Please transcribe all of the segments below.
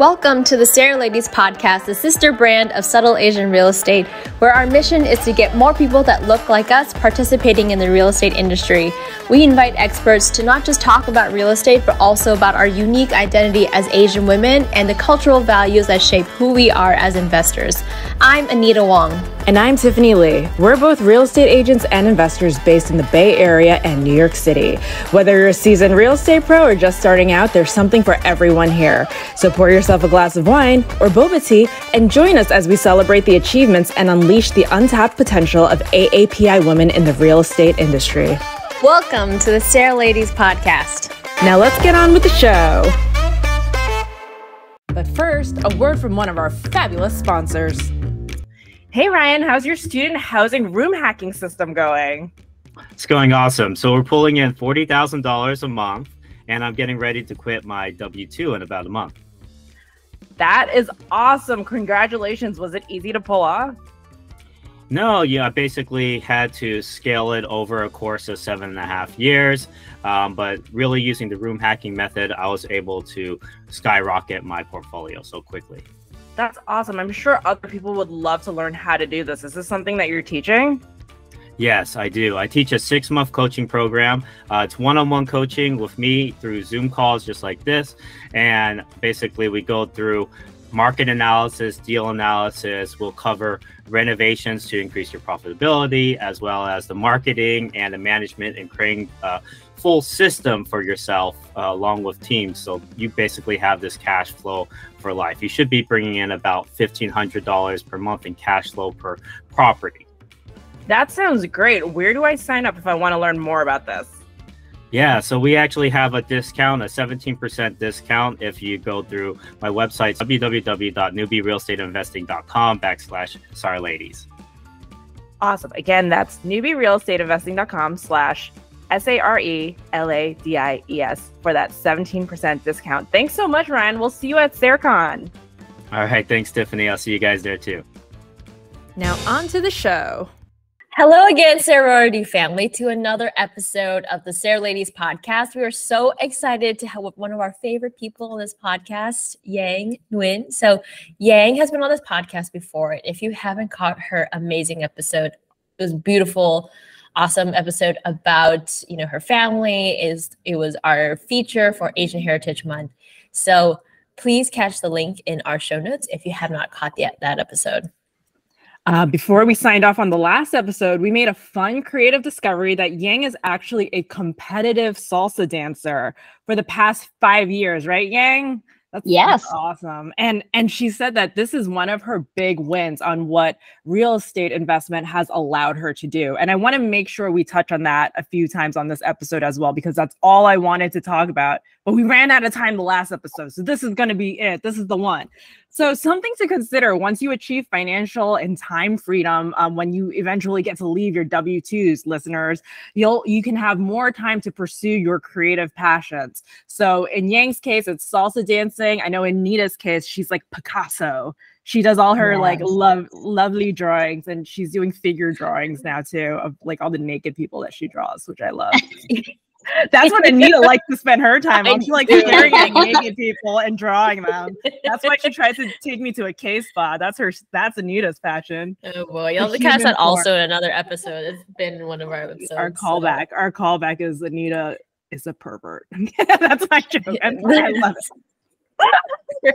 Welcome to the SARE Ladies podcast, the sister brand of Subtle Asian Real Estate, where our mission is to get more people that look like us participating in the real estate industry. We invite experts to not just talk about real estate, but also about our unique identity as Asian women and the cultural values that shape who we are as investors. I'm Anita Wong. And I'm Tiffany Lee. We're both real estate agents and investors based in the Bay Area and New York City. Whether you're a seasoned real estate pro or just starting out, there's something for everyone here. So pour yourself a glass of wine or boba tea and join us as we celebrate the achievements and unleash the untapped potential of AAPI women in the real estate industry. Welcome to the SARE Ladies podcast. Now let's get on with the show. But first, a word from one of our fabulous sponsors. Hey Ryan, how's your student housing room hacking system going? It's going awesome. So we're pulling in $40,000 a month, and I'm getting ready to quit my W-2 in about a month. That is awesome. Congratulations. Was it easy to pull off? No, I basically had to scale it over a course of 7.5 years. But really using the room hacking method, I was able to skyrocket my portfolio so quickly. That's awesome. I'm sure other people would love to learn how to do this. Is this something that you're teaching? Yes, I do. I teach a 6-month coaching program. It's one-on-one coaching with me through Zoom calls just like this. And basically we go through market analysis, deal analysis. We'll cover renovations to increase your profitability, as well as the marketing and the management and creating a full system for yourself along with teams. So you basically have this cash flow for life. You should be bringing in about $1,500 per month in cash flow per property. That sounds great. Where do I sign up if I want to learn more about this? Yeah, so we actually have a discount, a 17% discount if you go through my website, www.newbierealestateinvesting.com/SARE Ladies. Awesome. Again, that's newbierealestateinvesting.com/SARE for that 17% discount. Thanks so much, Ryan. We'll see you at SareCon. All right, thanks, Tiffany. I'll see you guys there too. Now on to the show. Hello again, sorority family, to another episode of the SARE Ladies podcast. We are so excited to have one of our favorite people on this podcast, Giang Nguyen. So Giang has been on this podcast before. If you haven't caught her amazing episode, it was beautiful, awesome episode about, her family. It was our feature for Asian Heritage Month. So please catch the link in our show notes if you have not caught that episode. Before we signed off on the last episode, we made a fun creative discovery that Giang is actually a competitive salsa dancer for the past 5 years, right, Giang? That's awesome. And she said that this is one of her big wins on what real estate investment has allowed her to do. And I want to make sure we touch on that a few times on this episode as well, because that's all I wanted to talk about. But we ran out of time the last episode. So this is going to be it. This is the one. So something to consider once you achieve financial and time freedom, when you eventually get to leave your W-2s, listeners, you can have more time to pursue your creative passions. So in Yang's case, it's salsa dancing. I know in Nita's case, she's like Picasso. She does all her lovely drawings, and she's doing figure drawings now too of like all the naked people that she draws, which I love. That's what Anita likes to spend her time on. She likes staring at naked people and drawing them. That's why she tries to take me to a case spa. That's Anita's passion. Oh boy, you'll have to catch that also in another episode. It's been one of our episodes. Our callback is Anita is a pervert. That's my joke. I love it.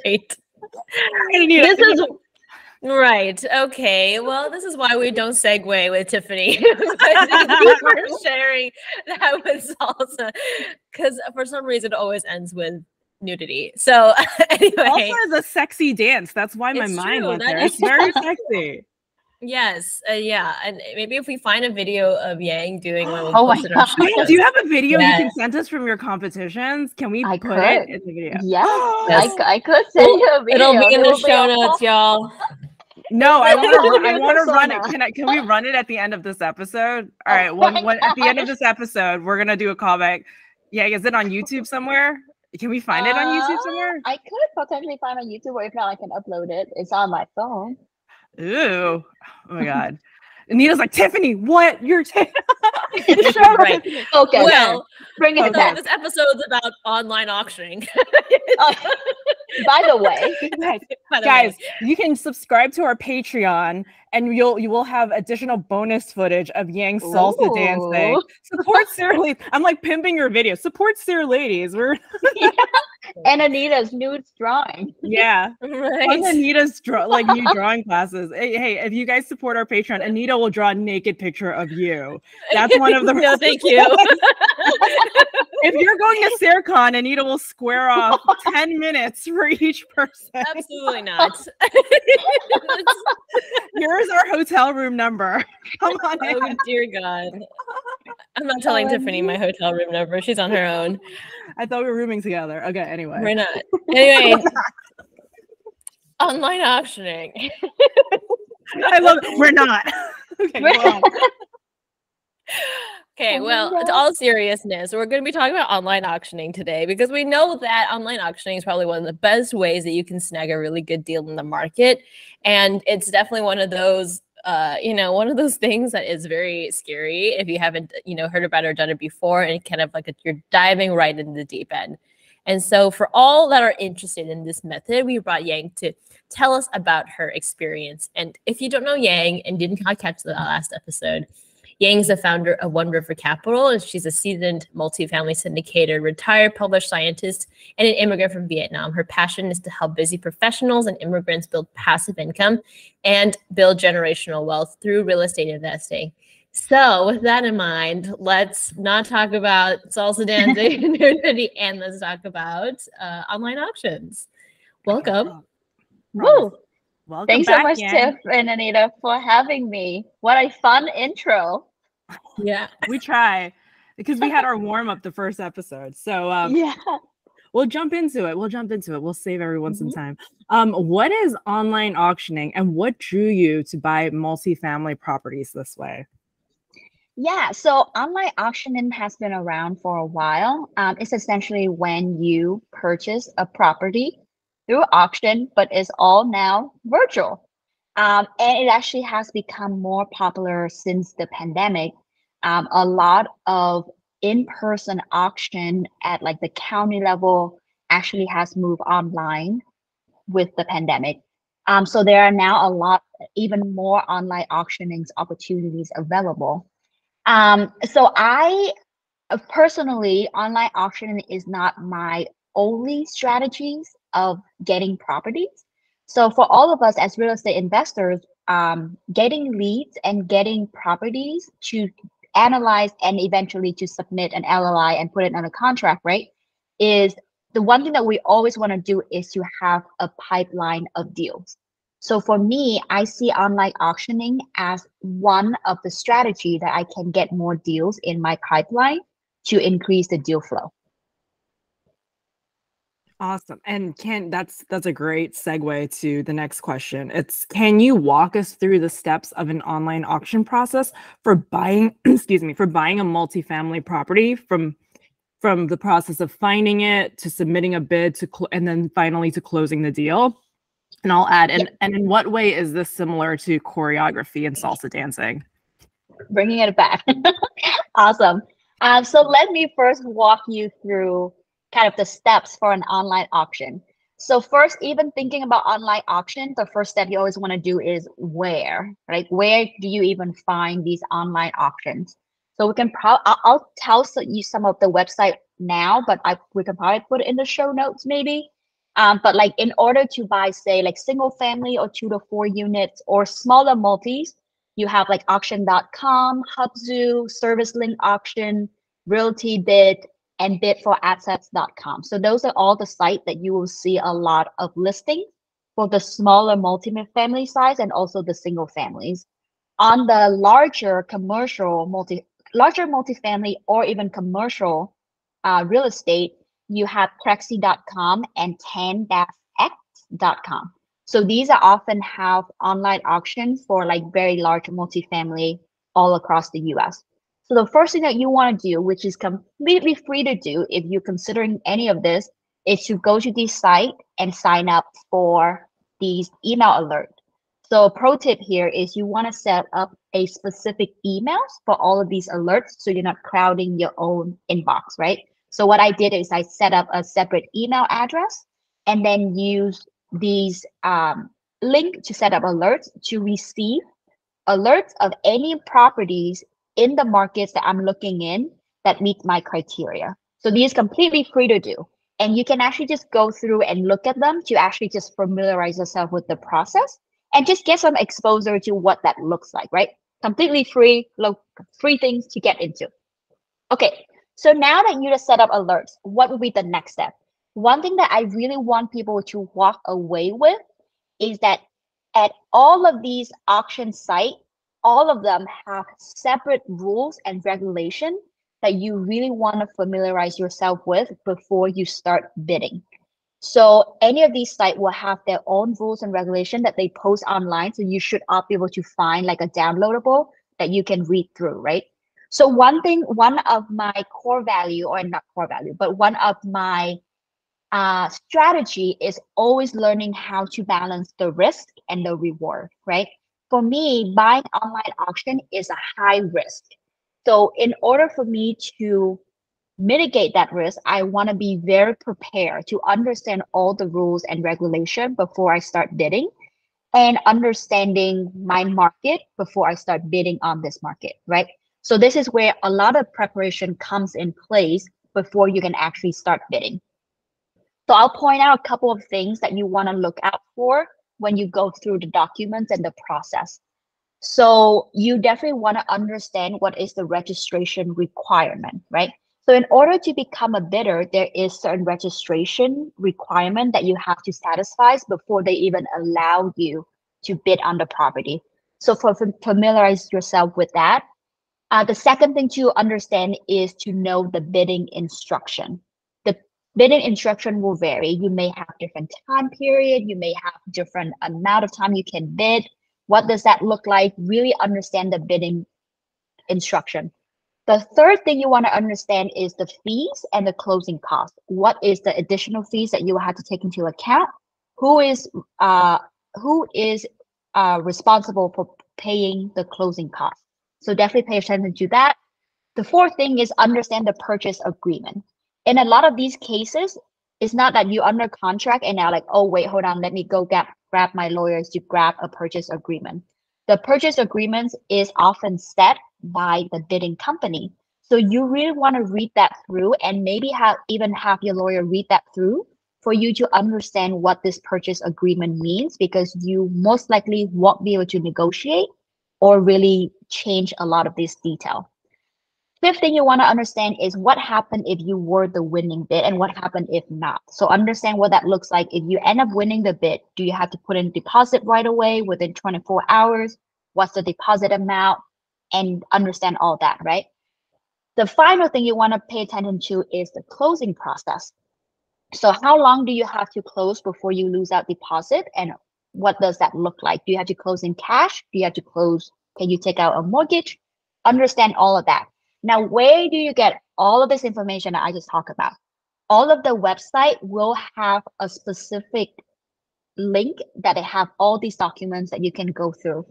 Great. This is right. Okay. Well, this is why we don't segue with Tiffany. Thank you for sharing that with salsa, because for some reason it always ends with nudity. So anyway, salsa is a sexy dance. That's why my mind went there. It's very sexy. Yes. Yeah. And maybe if we find a video of Yang doing one, oh my God. Do you have a video you can send us from your competitions? Can we put it in the video? Yes. I could send you a video. It'll be in the show notes, y'all. No, I want to run it. Can we run it at the end of this episode? All right. When at the end of this episode, we're gonna do a callback. Yeah, is it on YouTube somewhere? Can we find it on YouTube somewhere? I could potentially find on YouTube, or if not, I can upload it. It's on my phone. Ooh, oh my God. Anita's like, Tiffany, what? You're Right. Okay. Well, bring it back. this episode's about online auctioning. By the way, guys, you can subscribe to our Patreon, and you will have additional bonus footage of Yang's salsa dancing. Support SARE Ladies. I'm like pimping your video. Support SARE Ladies. We're and Anita's nude drawing. Yeah, right. on Anita's new drawing classes. Hey, if you guys support our Patreon, Anita will draw a naked picture of you. That's one of the. No, thank you. If you're going to SARECon, Anita will square off 10 minutes for each person. Absolutely not. Here's our hotel room number. Come on. Oh, dear God. I'm not telling Tiffany my hotel room number. She's on her own. I thought we were rooming together. Okay, anyway. We're not. Anyway, online auctioning. I love it. We're not. Okay, go on. Okay, well, to all seriousness, we're going to be talking about online auctioning today because we know that online auctioning is probably one of the best ways that you can snag a really good deal in the market. And it's definitely one of those, one of those things that is very scary if you haven't, heard about it or done it before, and kind of like you're diving right into the deep end. And so for all that are interested in this method, we brought Yang to tell us about her experience. And if you don't know Yang and didn't catch the last episode, Yang's the founder of One River Capital, and she's a seasoned multifamily syndicator, retired published scientist, and an immigrant from Vietnam. Her passion is to help busy professionals and immigrants build passive income and build generational wealth through real estate investing. So with that in mind, let's not talk about salsa dancing and let's talk about online auctions. Welcome. Woo! Welcome Thanks back, so much, Yang. Tiff and Anita, for having me. What a fun intro. Yeah, we try because we had our warm up the first episode. So yeah, we'll jump into it. We'll save everyone some time. What is online auctioning and what drew you to buy multifamily properties this way? Yeah, so online auctioning has been around for a while. It's essentially when you purchase a property through auction, but it's all now virtual. And it actually has become more popular since the pandemic. A lot of in-person auction at like the county level actually has moved online with the pandemic. So there are now even more online auctioning opportunities available. So I personally, online auctioning is not my only strategies of getting properties. So for all of us as real estate investors, getting leads and getting properties to analyze and eventually to submit an LOI and put it on a contract, right, is the one thing that we always want to do is to have a pipeline of deals. So for me, I see online auctioning as one of the strategy that I can get more deals in my pipeline to increase the deal flow. Awesome. And that's a great segue to the next question. Can you walk us through the steps of an online auction process for buying, for buying a multifamily property from the process of finding it to submitting a bid and then finally to closing the deal? And I'll add, and in what way is this similar to choreography and salsa dancing? Bringing it back. Awesome. So let me first walk you through kind of the steps for an online auction. So first, even thinking about online auction, the first step you always want to do is where, right? Where do you even find these online auctions? So we can I'll tell you some of the website now, but we can probably put it in the show notes maybe. But like in order to buy, say, like single family or 2 to 4 units or smaller multis, you have like auction.com, Hubzu, Service Link Auction, Realty Bid, and bidforassets.com. So those are all the sites that you will see a lot of listings for the smaller multifamily size and also the single families. On the larger multifamily or even commercial real estate, you have Crexy.com and 10-x.com. So these are often have online auctions for like very large multifamily all across the US. So the first thing that you want to do, which is completely free to do if you're considering any of this, is to go to this site and sign up for these email alerts. So a pro tip here is you want to set up a specific emails for all of these alerts so you're not crowding your own inbox, right? So what I did is I set up a separate email address and then use these link to set up alerts to receive alerts of any properties in the markets that I'm looking in that meet my criteria. So these completely free to do. And you can actually just go through and look at them to actually just familiarize yourself with the process and just get some exposure to what that looks like, right? Completely free, free things to get into. Okay, so now that you just set up alerts, what would be the next step? One thing that I really want people to walk away with is that at all of these auction sites, all of them have separate rules and regulation that you really want to familiarize yourself with before you start bidding. So any of these sites will have their own rules and regulation that they post online. So you should be able to find like a downloadable that you can read through, right? So one of my core value, or not core value, but one of my strategy is always learning how to balance the risk and the reward, right? For me, buying online auction is a high risk. So in order for me to mitigate that risk, I want to be very prepared to understand all the rules and regulation before I start bidding, and understanding my market before I start bidding on this market, right? So this is where a lot of preparation comes in place before you can actually start bidding. So I'll point out a couple of things that you want to look out for when you go through the documents and the process. So you definitely want to understand what is the registration requirement, right? So in order to become a bidder, there is certain registration requirement that you have to satisfy before they even allow you to bid on the property. So familiarize yourself with that. The second thing to understand is to know the bidding instruction. The bidding instruction will vary. You may have different time period. You may have different amount of time you can bid. What does that look like? Really understand the bidding instruction. The third thing you want to understand is the fees and the closing costs. What is the additional fees that you will have to take into account? Who is responsible for paying the closing costs? So definitely pay attention to that. The fourth thing is understand the purchase agreement. In a lot of these cases, it's not that you're under contract and now like, oh, wait, hold on, let me go grab my lawyers to grab a purchase agreement. The purchase agreement is often set by the bidding company. So you really want to read that through and maybe even have your lawyer read that through for you to understand what this purchase agreement means, because you most likely won't be able to negotiate or really change a lot of this detail. Fifth thing you want to understand is what happened if you were the winning bid and what happened if not. So understand what that looks like. If you end up winning the bid, do you have to put in deposit right away within 24 hours? What's the deposit amount? And understand all that, right? The final thing you want to pay attention to is the closing process. So how long do you have to close before you lose out deposit? And what does that look like? Do you have to close in cash? Do you have to close? Can you take out a mortgage? Understand all of that. Now, where do you get all of this information that I just talked about? All of the website will have a specific link that it have all these documents that you can go through.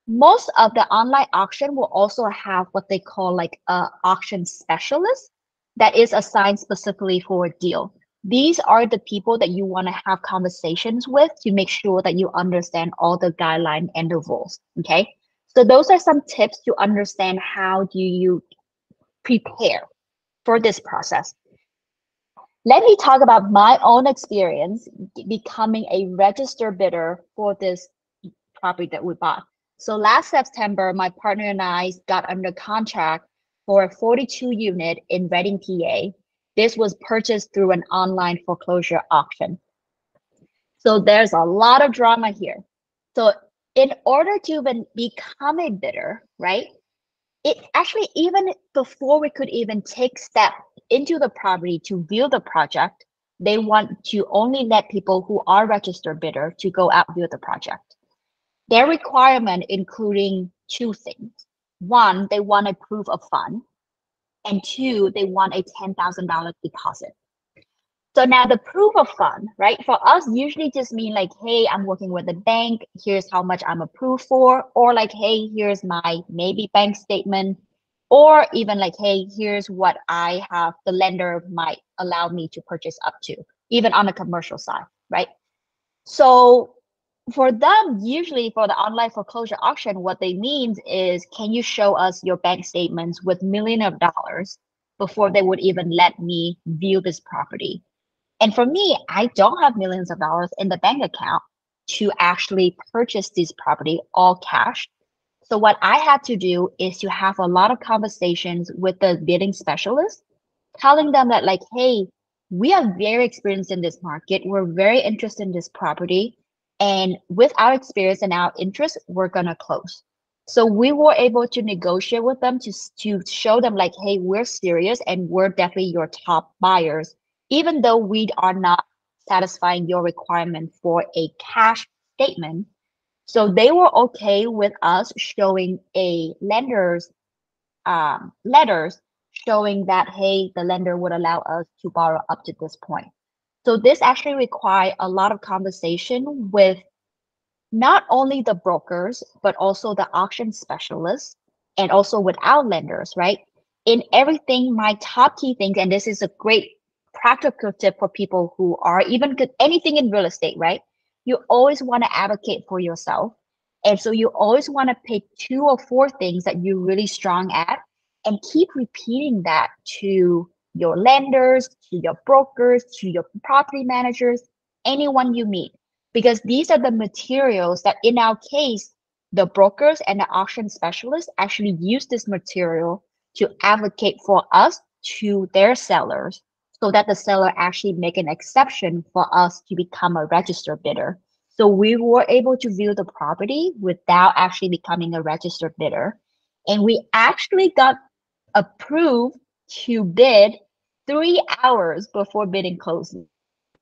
Most of the online auction will also have what they call like a auction specialist that is assigned specifically for a deal. These are the people that you want to have conversations with to make sure that you understand all the guidelines and the rules, okay? So those are some tips to understand how do you prepare for this process. Let me talk about my own experience becoming a registered bidder for this property that we bought. So last September, my partner and I got under contract for a 42 unit in Reading, PA. This was purchased through an online foreclosure auction. So there's a lot of drama here. So in order to even become a bidder, right? It actually, even before we could even take step into the property to view the project, they want to only let people who are registered bidder to go out view the project. Their requirement including two things. One, they want a proof of fund. And two, they want a $10,000 deposit. So now the proof of fund, right? For us, usually just mean like, hey, I'm working with a bank. Here's how much I'm approved for. Or like, hey, here's my maybe bank statement. Or even like, hey, here's what I have, the lender might allow me to purchase up to, even on the commercial side, right? So for them, usually for the online foreclosure auction, what they means is, can you show us your bank statements with millions of dollars before they would even let me view this property? And for me, I don't have millions of dollars in the bank account to actually purchase this property all cash. So what I had to do is to have a lot of conversations with the bidding specialist, telling them that like, hey, we are very experienced in this market. We're very interested in this property. And with our experience and our interest, we're gonna close. So we were able to negotiate with them to show them like, hey, we're serious and we're definitely your top buyers, even though we are not satisfying your requirement for a cash statement. So they were okay with us showing a lender's letters showing that, hey, the lender would allow us to borrow up to this point. So this actually required a lot of conversation with not only the brokers, but also the auction specialists and also with our lenders, right? In everything, my top key things, and this is a great practical tip for people who are even anything in real estate, right? You always want to advocate for yourself. And so you always want to pick 2 or 4 things that you're really strong at and keep repeating that to your lenders, to your brokers, to your property managers, anyone you meet, because these are the materials that in our case, the brokers and the auction specialists actually use this material to advocate for us to their sellers so that the seller actually make an exception for us to become a registered bidder. So we were able to view the property without actually becoming a registered bidder. And we actually got approved to bid 3 hours before bidding closing.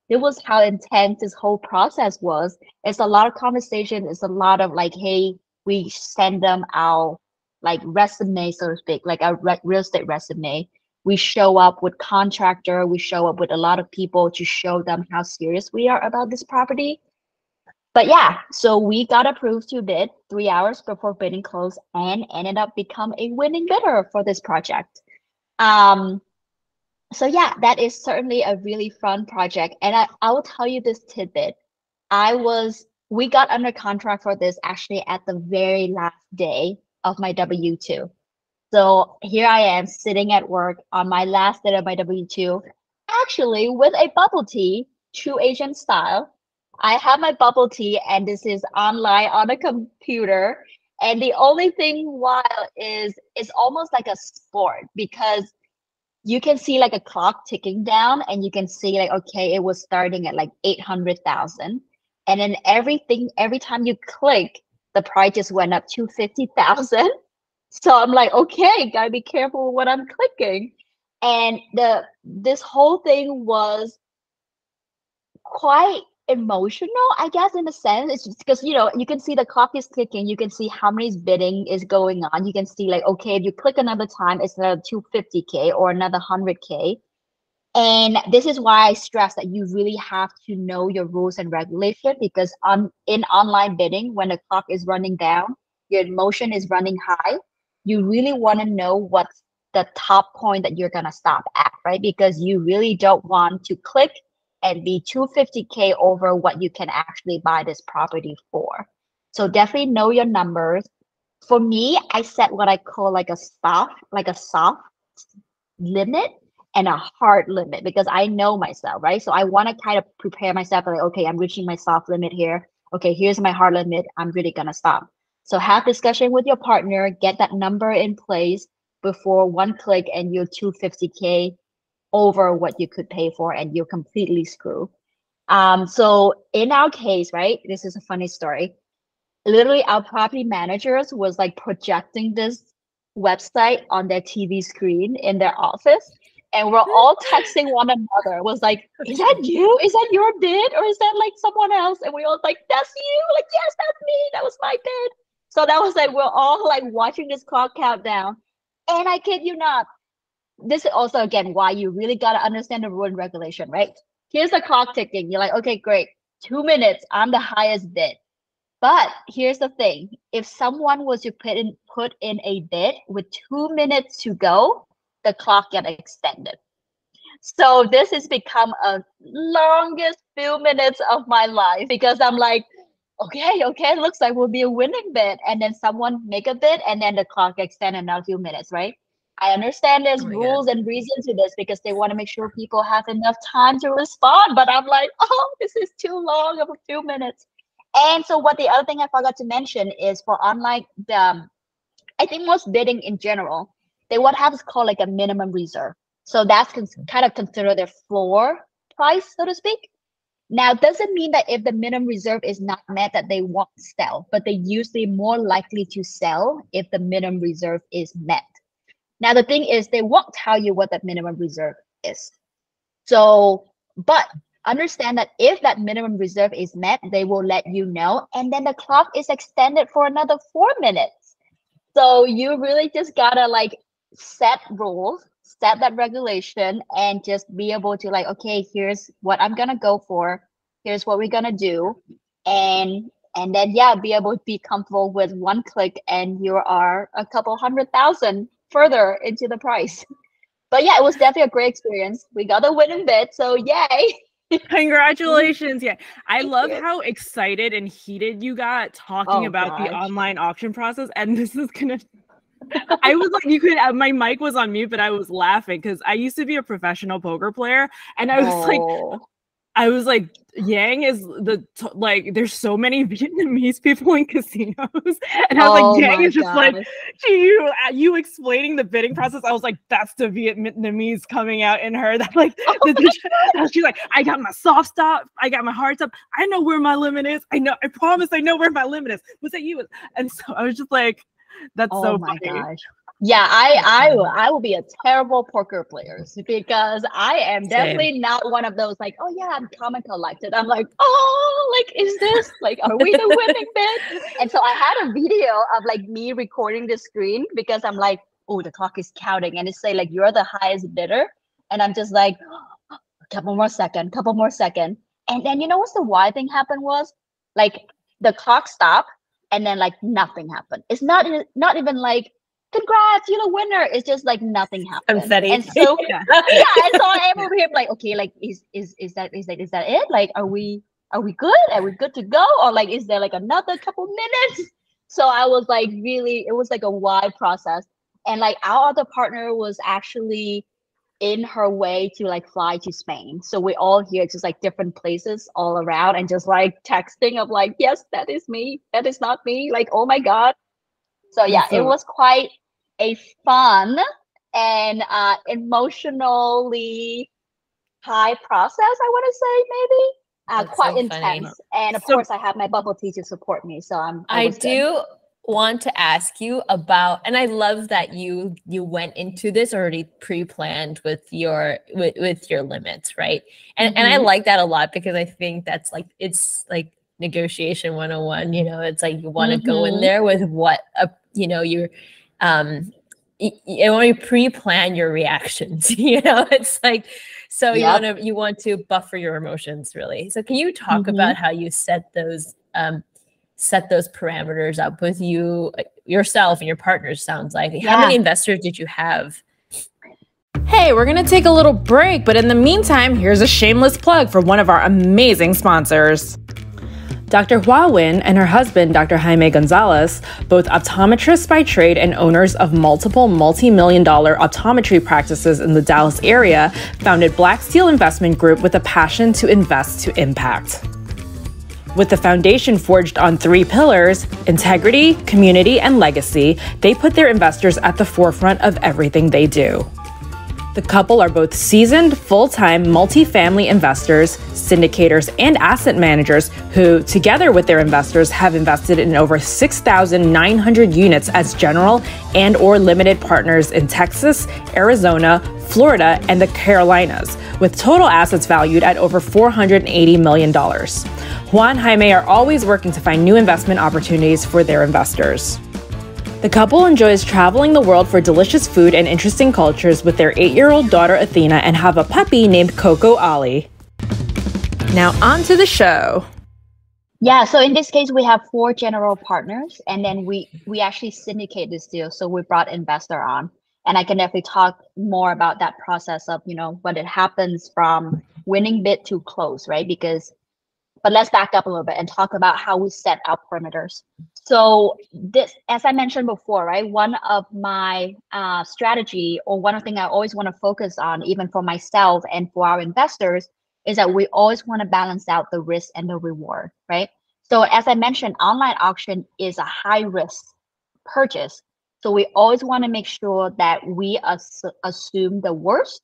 It was how intense this whole process was. It's a lot of conversation. It's a lot of like, hey, we send them our like resume, so to speak, like our real estate resume. We show up with contractor. We show up with a lot of people to show them how serious we are about this property. But yeah, so we got approved to bid 3 hours before bidding close and ended up become a winning bidder for this project. So yeah, that is certainly a really fun project. And I will tell you this tidbit. We got under contract for this actually at the very last day of my W-2. So here I am sitting at work on my last day of my W-2, actually with a bubble tea, true Asian style. I have my bubble tea and this is online on a computer. And the only thing wild is it's almost like a sport because you can see like a clock ticking down and you can see like, okay, it was starting at like 800,000. And then every time you click, the price just went up to 50,000. So I'm like, okay, gotta be careful with what I'm clicking. And this whole thing was quite emotional, I guess, in a sense. It's just because, you can see the clock is ticking. You can see how many bidding is going on. You can see like, okay, if you click another time, it's another 250K or another 100K. And this is why I stress that you really have to know your rules and regulation, because in online bidding, when the clock is running down, your emotion is running high. You really want to know what's the top point that you're going to stop at, right? Because you really don't want to click and be 250K over what you can actually buy this property for. So definitely know your numbers. For me, I set what I call like a soft limit and a hard limit, because I know myself, right? So I want to kind of prepare myself like, okay, I'm reaching my soft limit here. Okay, here's my hard limit. I'm really gonna stop. So have discussion with your partner, get that number in place before one click and you're 250K over what you could pay for and you're completely screwed. So in our case, right, this is a funny story. Literally our property managers was like projecting this website on their TV screen in their office. And we're all texting one another. Was like, is that you? Is that your bid? Or is that like someone else? And we all like, that's you? Like, yes, that's me. That was my bid. So that was like, we're all like watching this clock countdown. And I kid you not, this is also, again, why you really got to understand the rule and regulation, right? here's the clock ticking. You're like, okay, great. 2 minutes. I'm the highest bid. But here's the thing. If someone was to put in a bid with 2 minutes to go, the clock get extended. So this has become a longest few minutes of my life because I'm like, okay, looks like we'll be a winning bid. And then someone make a bid and then the clock extend another few minutes, right? I understand there's rules and reason to this because they want to make sure people have enough time to respond. But I'm like, oh, this is too long of a few minutes. And so what the other thing I forgot to mention is for online, I think most bidding in general, they would have is called like a minimum reserve. So that's kind of considered their floor price, so to speak. Now, it doesn't mean that if the minimum reserve is not met that they won't sell, but they're usually more likely to sell if the minimum reserve is met. Now, the thing is, they won't tell you what that minimum reserve is. So, but understand that if that minimum reserve is met, they will let you know. And then the clock is extended for another 4 minutes. So you really just gotta like set rules, set that regulation, and just be able to like, okay, here's what I'm gonna go for. Here's what we're gonna do. And then, yeah, be able to be comfortable with one click and you are a couple 100,000 further into the price. But yeah, it was definitely a great experience. We got a winning bid, so yay. Congratulations. Yeah. I love how excited and heated you got talking about the online auction process. And this is gonna I was like, you could my mic was on mute, but I was laughing because I used to be a professional poker player and I was like, Yang is there's so many Vietnamese people in casinos. And I was like, Yang is just like, you explaining the bidding process. I was like, that's the Vietnamese coming out in her. That like, she's like, I got my soft stop. I got my hard stop. I know where my limit is. I promise I know where my limit is. Was that you? And so I was just like, that's so funny. Oh my gosh. Yeah, I will be a terrible poker player because I am definitely not one of those like, oh yeah, I'm calm and collected. I'm like, oh, like, is this like, are we the winning bid? And so I had a video of like me recording the screen because I'm like, oh, the clock is counting and it's say like you're the highest bidder, and I'm just like, oh, couple more second. And then you know what's the wild thing happened was like the clock stopped and then like nothing happened. It's not even like, congrats, you're the winner. It's just like nothing happened. And so and so I'm over here like, okay, like is that it? Like, are we good? Are we good to go? Or like, is there like another couple minutes? So I was like, really, it was like a wide process. And like our other partner was actually in her way to like fly to Spain. So we're all here, just like different places all around and just like texting of like, yes, that is me. That is not me. Like, oh my God. So yeah, it was quite a fun and emotionally high process, I want to say, maybe. Quite so intense. Funny. And of course, I have my bubble tea to support me. So I do want to ask you about, and I love that you went into this already pre-planned with your limits, right? And I like that a lot because I think that's like, it's like negotiation 101. You know, it's like you want to go in there with what you're you want to pre-plan your reactions. You know, it's like, so you want to buffer your emotions, really. So can you talk about how you set those parameters up with yourself and your partners? Sounds like how many investors did you have? Hey, we're gonna take a little break, but in the meantime, here's a shameless plug for one of our amazing sponsors. Dr. Hua Nguyen and her husband, Dr. Jaime Gonzalez, both optometrists by trade and owners of multiple multi-million-dollar optometry practices in the Dallas area, founded Black Steel Investment Group with a passion to invest to impact. With the foundation forged on 3 pillars, integrity, community, and legacy, they put their investors at the forefront of everything they do. The couple are both seasoned, full-time multifamily investors, syndicators, and asset managers who, together with their investors, have invested in over 6,900 units as general and/or limited partners in Texas, Arizona, Florida, and the Carolinas, with total assets valued at over $480 million. Juan and Jaime are always working to find new investment opportunities for their investors. The couple enjoys traveling the world for delicious food and interesting cultures with their 8-year-old daughter Athena and have a puppy named Coco Ollie. Now on to the show. Yeah, so in this case, we have 4 general partners, and then we actually syndicate this deal. So we brought investor on, and I can definitely talk more about that process of, when it happens from winning bid to close, right? But let's back up a little bit and talk about how we set our perimeters. So this, as I mentioned before, right, one of my strategy, or one of the things I always want to focus on, even for myself and for our investors, is that we always want to balance out the risk and the reward, right? So as I mentioned, online auction is a high risk purchase. So we always want to make sure that we assume the worst,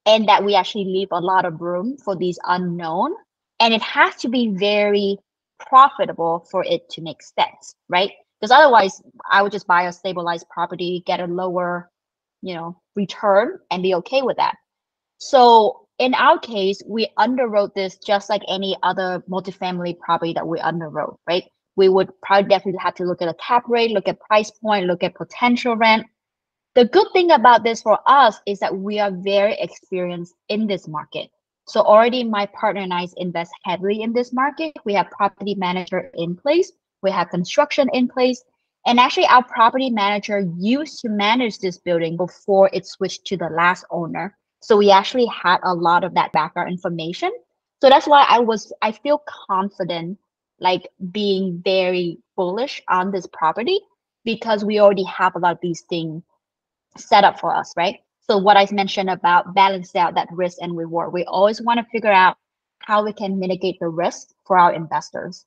and that we actually leave a lot of room for these unknown. And it has to be very profitable for it to make sense, right? Because otherwise, I would just buy a stabilized property, get a lower, return, and be okay with that. So in our case, we underwrote this just like any other multifamily property that we underwrote, right? We would probably definitely have to look at a cap rate, look at price point, look at potential rent. The good thing about this for us is that we are very experienced in this market. So already my partner and I invest heavily in this market. We have property manager in place. We have construction in place. And actually our property manager used to manage this building before it switched to the last owner. So we actually had a lot of that background information. So that's why I feel confident, like being very bullish on this property, because we already have a lot of these things set up for us, right? So what I mentioned about balance out that risk and reward, we always want to figure out how we can mitigate the risk for our investors.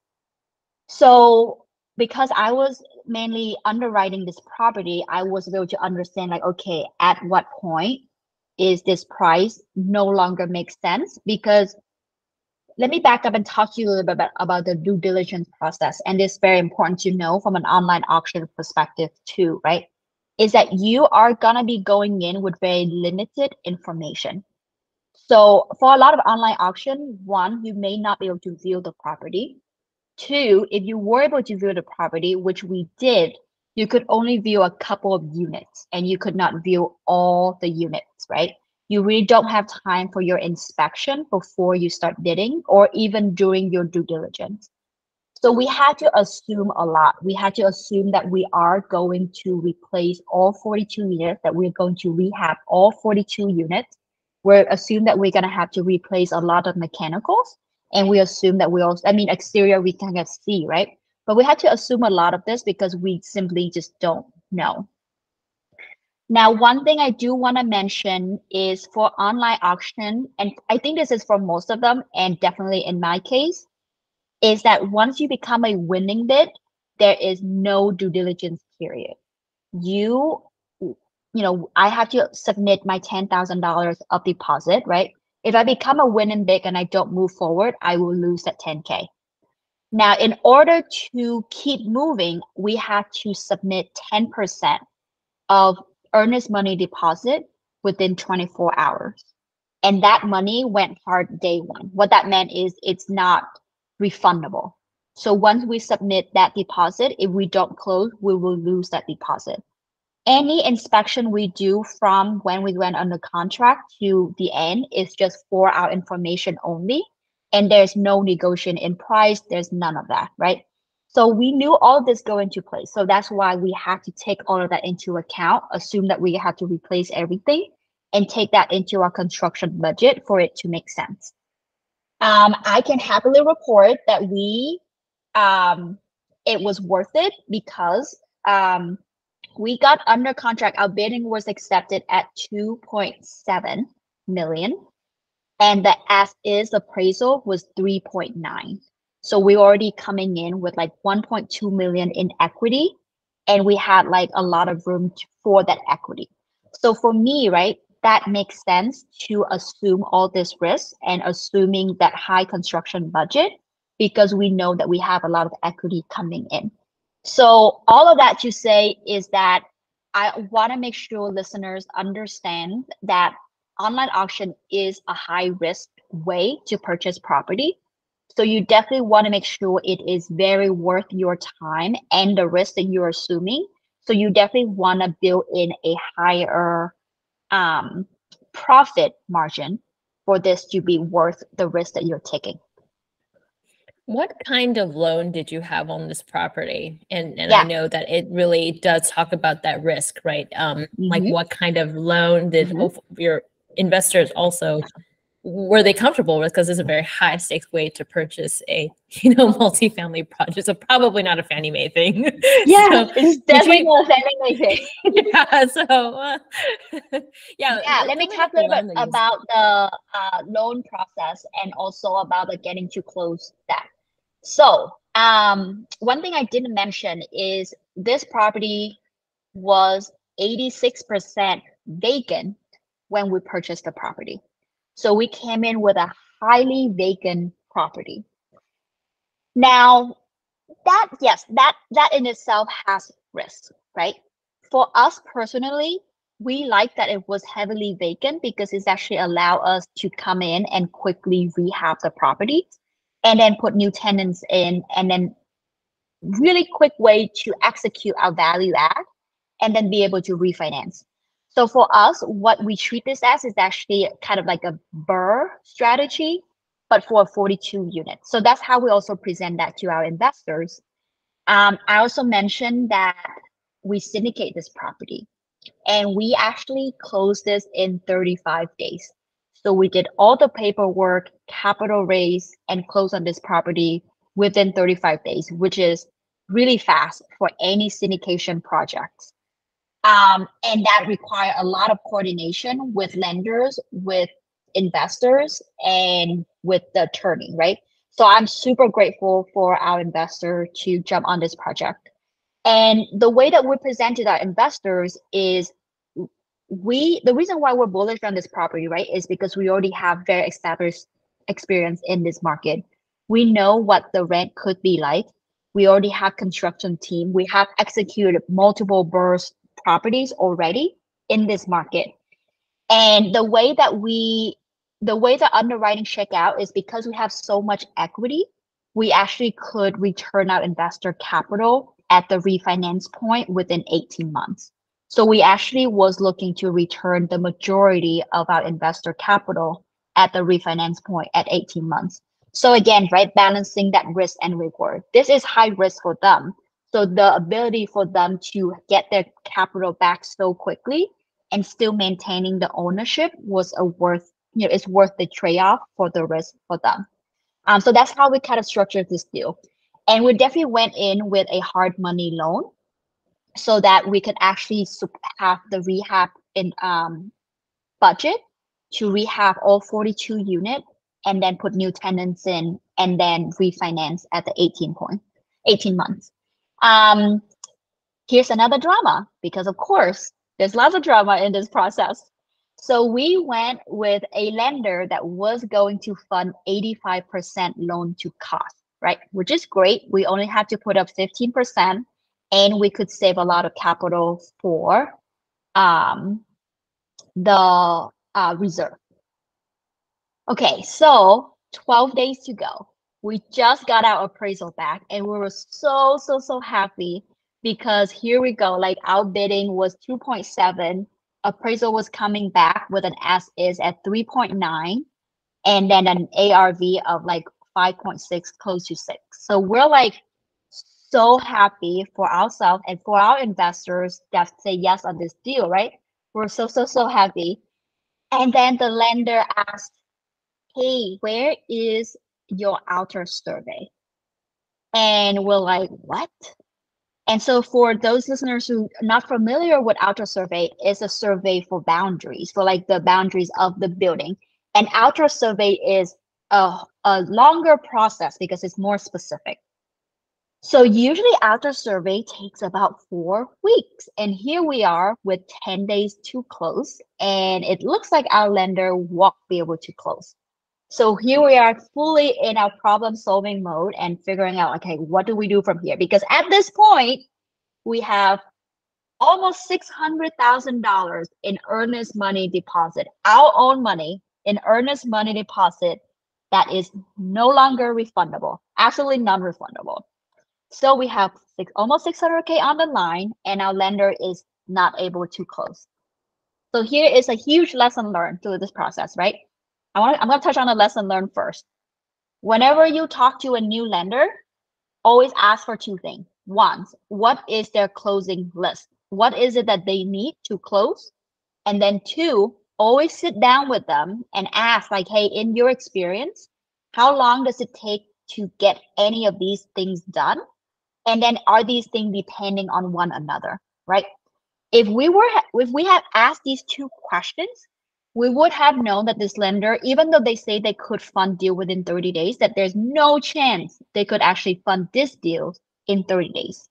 So because I was mainly underwriting this property, I was able to understand, like, okay, at what point is this price no longer makes sense? Because let me back up and talk to you a little bit about the due diligence process. And it's very important to know from an online auction perspective too, right? Is that you are going to be going in with very limited information. So for a lot of online auction, one, you may not be able to view the property. Two, if you were able to view the property, which we did, you could only view a couple of units and you could not view all the units, right? You really don't have time for your inspection before you start bidding or even during your due diligence. So we had to assume a lot. We had to assume that we are going to replace all 42 units, that we're going to rehab all 42 units. We're assume that we're going to have to replace a lot of mechanicals. And we assume that we also, exterior we kind of see, right? But we had to assume a lot of this because we simply just don't know. Now, one thing I do want to mention is for online auction, and I think this is for most of them, and definitely in my case, is that once you become a winning bid, there is no due diligence period. I have to submit my $10,000 of deposit, right? If I become a winning bid and I don't move forward, I will lose that 10K. Now, in order to keep moving, we have to submit 10% of earnest money deposit within 24 hours. And that money went hard day one. What that meant is it's not refundable. So once we submit that deposit, if we don't close, we will lose that deposit. Any inspection we do from when we went under contract to the end is just for our information only. And there's no negotiation in price. There's none of that, right? So we knew all of this go into place. So that's why we had to take all of that into account, assume that we had to replace everything, and take that into our construction budget for it to make sense. I can happily report that it was worth it because we got under contract. Our bidding was accepted at 2.7 million, and the as-is appraisal was 3.9. So we already coming in with like 1.2 million in equity, and we had like a lot of room for that equity. So for me, right, that makes sense to assume all this risk and assuming that high construction budget because we know that we have a lot of equity coming in. So all of that to say is that I want to make sure listeners understand that online auction is a high risk way to purchase property. So you definitely want to make sure it is very worth your time and the risk that you're assuming. So you definitely want to build in a higher profit margin for this to be worth the risk that you're taking. What kind of loan did you have on this property? And I Yeah. know that it really does talk about that risk, right? Like Mhm. what kind of loan did Mhm. your investors also were they comfortable with? Because it's a very high stakes way to purchase a multifamily project. So probably not a Fannie Mae thing. Yeah, So it's did definitely you? not anything. Yeah. So yeah. Yeah, let me Tell me talk about a the little bit loan that you. about the loan process and also about the getting to close that. So, one thing I didn't mention is this property was 86% vacant when we purchased the property. So we came in with a highly vacant property. Now, yes, that in itself has risks, right? For us personally, we like that it was heavily vacant because it's actually allow us to come in and quickly rehab the property and then put new tenants in, and then really quick way to execute our value add and then be able to refinance. So for us, what we treat this as is actually kind of like a BRRRR strategy, but for a 42 unit. So that's how we also present that to our investors. I also mentioned that we syndicate this property and we actually closed this in 35 days. So we did all the paperwork, capital raise, and close on this property within 35 days, which is really fast for any syndication projects. And that require a lot of coordination with lenders, with investors, and with the attorney, right? So I'm super grateful for our investor to jump on this project. And the way that we presented our investors is the reason why we're bullish on this property, right, is because we already have very established experience in this market. We know what the rent could be like. We already have construction team. We have executed multiple burst properties already in this market. And the way the underwriting check out is because we have so much equity, we actually could return our investor capital at the refinance point within 18 months. So we actually was looking to return the majority of our investor capital at the refinance point at 18 months. So again, right, balancing that risk and reward. This is high risk for them. So the ability for them to get their capital back so quickly and still maintaining the ownership was it's worth the trade-off for the risk for them. So that's how we kind of structured this deal. And we definitely went in with a hard money loan so that we could actually have the rehab in budget to rehab all 42 units and then put new tenants in and then refinance at the 18 months. Here's another drama because of course there's lots of drama in this process. So we went with a lender that was going to fund 85% loan to cost, right? Which is great. We only have to put up 15% and we could save a lot of capital for the reserve. Okay, so 12 days to go. We just got our appraisal back and we were so happy because here we go. Like our bidding was 2.7. Appraisal was coming back with an as is at 3.9 and then an ARV of like 5.6, close to 6. So we're like so happy for ourselves and for our investors that say yes on this deal, right? We're so happy. And then the lender asked, hey, where is your outer survey? And we're like, what? And so for those listeners who are not familiar with outer survey, it's a survey for boundaries, for like the boundaries of the building. And outer survey is a longer process because it's more specific. So usually outer survey takes about 4 weeks. And here we are with 10 days to close. And it looks like our lender won't be able to close. So here we are fully in our problem solving mode and figuring out, okay, what do we do from here? Because at this point, we have almost $600,000 in earnest money deposit, our own money in earnest money deposit that is no longer refundable, absolutely non-refundable. So we have almost 600K on the line and our lender is not able to close. So here is a huge lesson learned through this process, right? I'm going to touch on the lesson learned first. whenever you talk to a new lender, always ask for two things. One, what is their closing list? What is it that they need to close? And then two, always sit down with them and ask, like, hey, in your experience, how long does it take to get any of these things done? And then are these things depending on one another, right? If we had asked these two questions, we would have known that this lender, even though they say they could fund deal within 30 days, that there's no chance they could actually fund this deal in 30 days.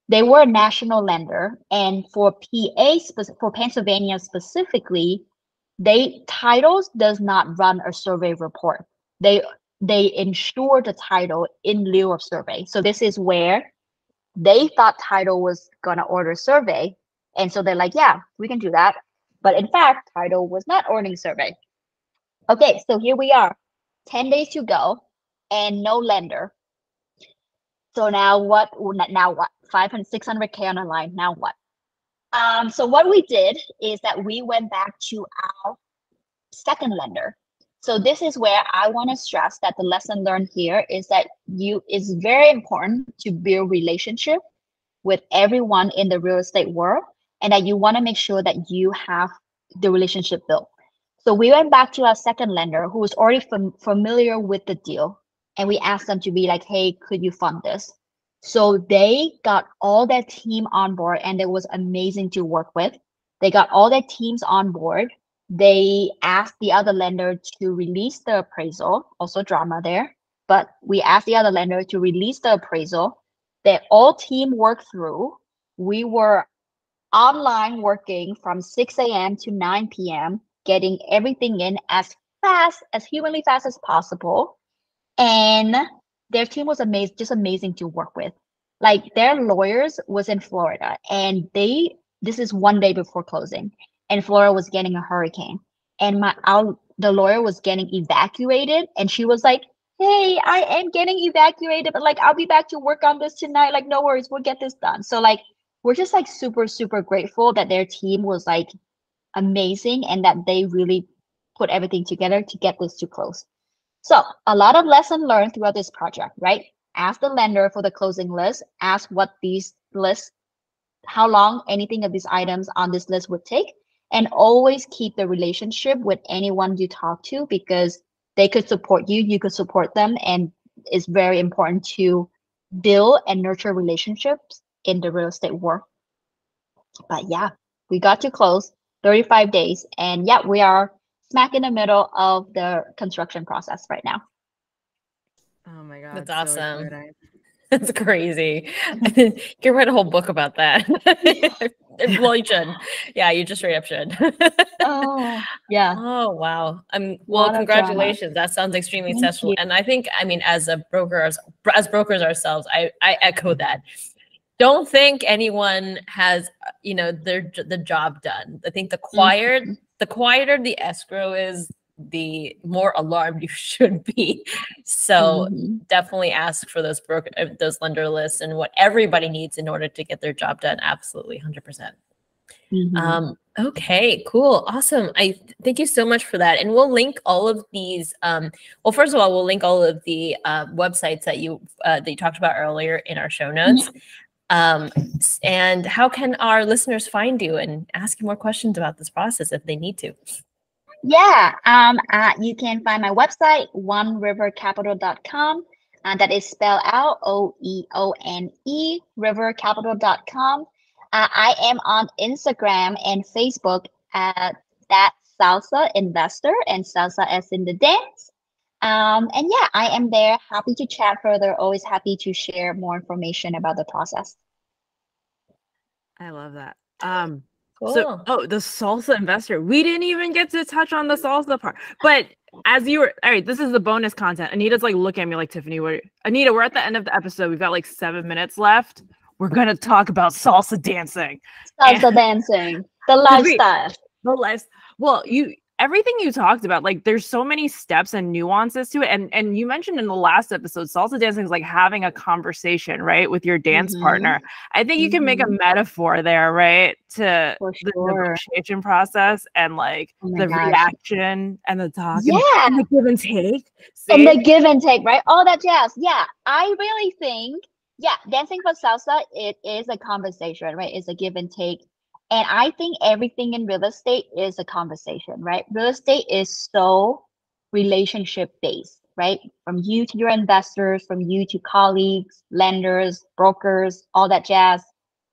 They were a national lender, and for for Pennsylvania specifically, titles does not run a survey report. They insure the title in lieu of survey. So this is where they thought title was gonna order survey, and so they're like, yeah, we can do that. But in fact, title was not ordering survey. Okay, so here we are, 10 days to go, and no lender. So now what? 500, 600K on the line. Now what? So what we did is that we went back to our second lender. So this is where I want to stress that the lesson learned here is that it's very important to build relationship with everyone in the real estate world, and that you want to make sure that you have the relationship built. So we went back to our second lender who was already familiar with the deal, and we asked them to be like, hey, could you fund this? So they got all their team on board, and it was amazing to work with. They got all their teams on board. They asked the other lender to release the appraisal, also drama there, but we asked the other lender to release the appraisal. They all team worked through. We were online working from 6 a.m. to 9 p.m., getting everything in as humanly fast as possible. And their team was just amazing to work with. Like, their lawyers was in Florida, and this is one day before closing, and Florida was getting a hurricane, and the lawyer was getting evacuated, and she was like, hey, I am getting evacuated, but like, I'll be back to work on this tonight. Like, no worries, we'll get this done. So like, we're just like super, super grateful that their team was like amazing, and that they really put everything together to get this to close. So a lot of lesson learned throughout this project, right? Ask the lender for the closing list, ask what these lists, how long anything of these items on this list would take, and always keep the relationship with anyone you talk to, because they could support you, you could support them, and it's very important to build and nurture relationships in the real estate world. But yeah, we got to close 35 days, and yeah, we are smack in the middle of the construction process right now. Oh my God. That's awesome. So That's crazy. You can write a whole book about that. Well, you should. Yeah, you just straight up should. Oh, yeah. Oh, wow. Well, congratulations. That sounds extremely successful. And I think, I mean, as brokers ourselves, I echo that. Don't think anyone has, the job done. I think the quieter the escrow is, the more alarmed you should be. So definitely ask for those lender lists and what everybody needs in order to get their job done. Absolutely, 100%. Okay, cool, awesome. I thank you so much for that, and we'll link all of these. Well, first of all, we'll link all of the websites that you talked about earlier in our show notes. And how can our listeners find you and ask you more questions about this process if they need to? Yeah, you can find my website, onerivercapital.com. That is spelled out OEONE, rivercapital.com. I am on Instagram and Facebook at that Salsa Investor, and salsa as in the dance. And yeah, I am there, happy to chat further, always happy to share more information about the process. I love that. Cool. So, the salsa investor. We didn't even get to touch on the salsa part. But as you were, all right, this is the bonus content. Anita's like, look at me like, Tiffany, Anita, we're at the end of the episode. We've got like 7 minutes left. We're going to talk about salsa dancing. Salsa dancing, the lifestyle. Well, everything you talked about, like there's so many steps and nuances to it. And you mentioned in the last episode, salsa dancing is like having a conversation, right, with your dance partner. I think you can make a metaphor there, right, to the negotiation process and like the reaction and the talk and the give and take. See? And the give and take, right? All that jazz. Yeah, I really think, dancing for salsa, it is a conversation, right? It's a give and take. And I think everything in real estate is a conversation, right? Real estate is so relationship based, right? From you to your investors, from you to colleagues, lenders, brokers, all that jazz,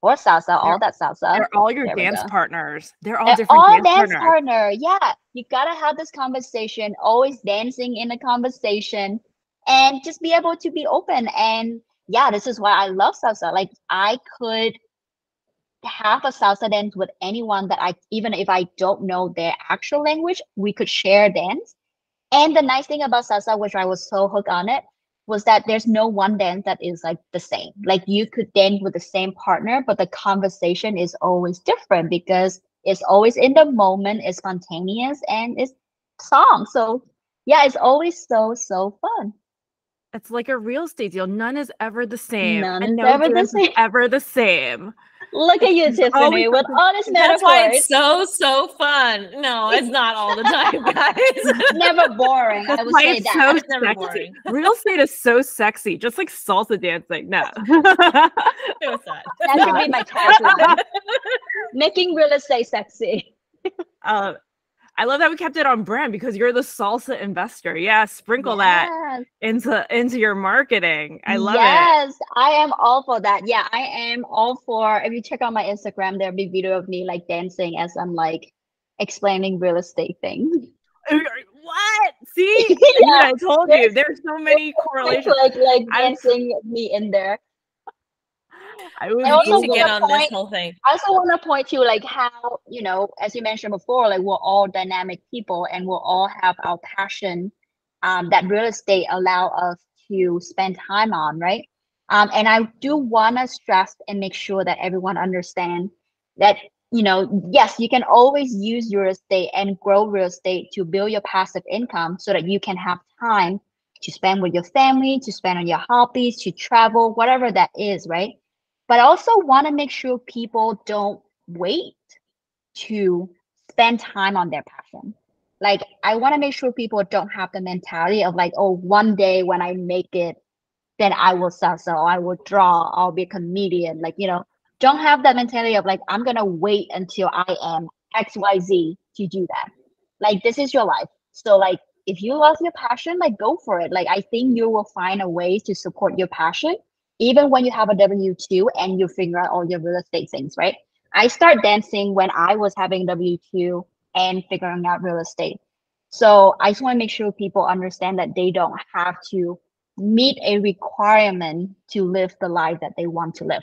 or salsa, all that salsa. They're all your dance partners. They're all different dance partner. Yeah, you gotta have this conversation, always dancing in a conversation, and just be able to be open. And yeah, this is why I love salsa. Like I could have a salsa dance with anyone that even if I don't know their actual language, we could share dance. And the nice thing about salsa, which I was so hooked on it, was that there's no one dance that is like the same. Like you could dance with the same partner, but the conversation is always different because it's always in the moment, it's spontaneous, and it's song. So yeah, it's always so fun. It's like a real estate deal. None is ever the same. None is ever the same. Look at you, Tiffany, with honest metaphors. That's why it's so fun. No, it's not all the time, guys. Never boring. That's I would say that. So it's never sexy. Boring. Real estate is so sexy, just like salsa dancing. No. That should be my tagline. Making real estate sexy. I love that we kept it on brand because you're the salsa investor. Yeah, sprinkle that into your marketing. I love it. Yes, I am all for that. Yeah, I am all for. If you check out my Instagram, there'll be video of me like dancing as I'm like explaining real estate things. What? See? I told you. There's so many correlations. Like dancing me in there. I also need to get on this whole thing. I also want to point to like how, you know, as you mentioned before, like we're all dynamic people and we'll all have our passion that real estate allow us to spend time on, right? And I do want to stress and make sure that everyone understands that, you know, yes, you can always use real estate and grow real estate to build your passive income so that you can have time to spend with your family, to spend on your hobbies, to travel, whatever that is, right? But I also want to make sure people don't wait to spend time on their passion. Like, I want to make sure people don't have the mentality of like, oh, one day when I make it, then I will salsa, or I will draw, I'll be a comedian. Like, you know, don't have that mentality of like, I'm going to wait until I am XYZ to do that. Like, this is your life. So like, if you love your passion, like go for it. Like, I think you will find a way to support your passion even when you have a W-2 and you figure out all your real estate things, right? I started dancing when I was having W-2 and figuring out real estate. So I just want to make sure people understand that they don't have to meet a requirement to live the life that they want to live.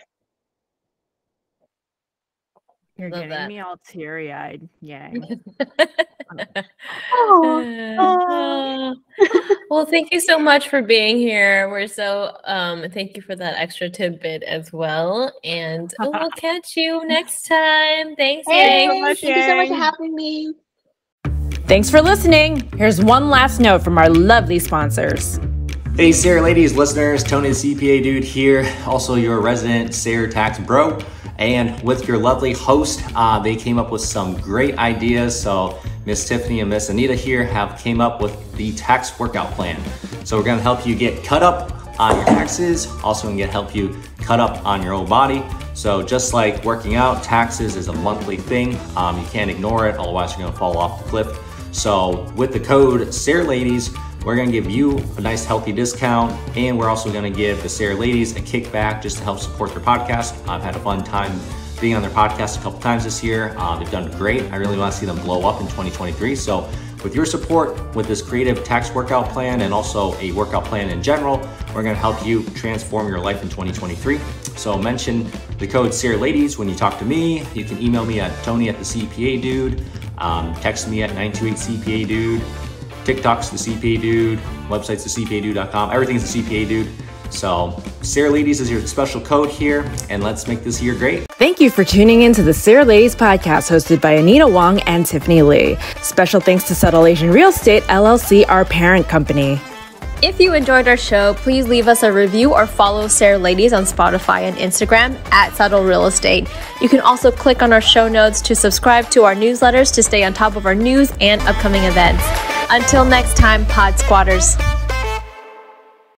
You're getting me all teary-eyed. Yang. Well, thank you so much for being here. We're so thank you for that extra tidbit as well. And we'll catch you next time. Thanks, Yang. Thank you so much for having me. Thanks for listening. Here's one last note from our lovely sponsors. Hey, SARE ladies, listeners, Tony the CPA dude here, also your resident SARE tax bro. And with your lovely host, they came up with some great ideas. So Miss Tiffany and Miss Anita here have came up with the tax workout plan. So we're gonna help you get cut up on your taxes. Also gonna help you cut up on your own body. So just like working out, taxes is a monthly thing. You can't ignore it, otherwise you're gonna fall off the cliff. So with the code SARE ladies, we're gonna give you a nice healthy discount, and we're also gonna give the SARE ladies a kickback just to help support their podcast. I've had a fun time being on their podcast a couple times this year. They've done great. I really wanna see them blow up in 2023. So with your support with this creative tax workout plan and also a workout plan in general, we're gonna help you transform your life in 2023. So mention the code SARE ladies when you talk to me. You can email me at Tony@thecpadude, text me at 928CPA dude. TikTok's the CPA dude, website's thecpadude.com, everything's the CPA dude. So SARE Ladies is your special code here, and let's make this year great. Thank you for tuning in to the SARE Ladies podcast hosted by Anita Wong and Tiffany Lee. Special thanks to Subtle Asian Real Estate LLC, our parent company. If you enjoyed our show, please leave us a review or follow SARE Ladies on Spotify and Instagram at Subtle Real Estate. You can also click on our show notes to subscribe to our newsletters to stay on top of our news and upcoming events. Until next time, Pod Squatters.